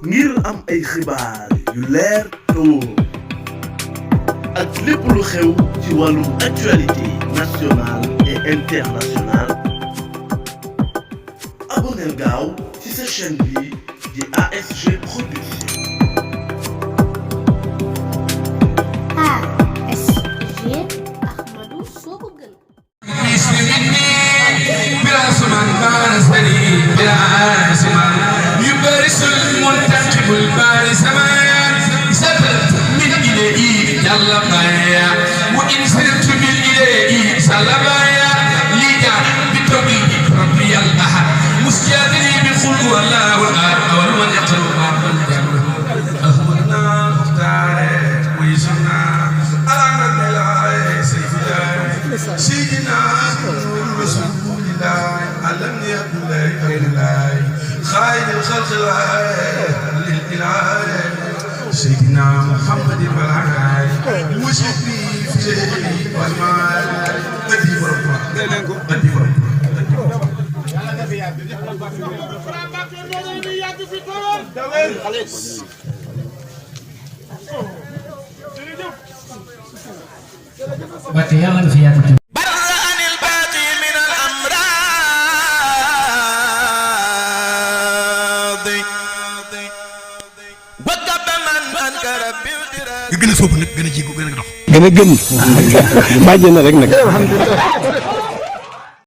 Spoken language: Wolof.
ngir am ay xibaar yu leer te wóor ak lépp lu xew ci wàllum actualité nationale et internationale abonneel gaaw ci sa chaîne bi di ASG Production. ASG Ahmadou Sokogën. سيدنا رسول الله علمني عبد الله خالد الخلق للإله سيدنا محمد البلعاي وشفي في شيء والمال بدي بربا بدي بربا Berarti yang lebih ya tuh. gën a sóobu nag gën a jéego gën a dox. gën a gëm bàjj na rek nag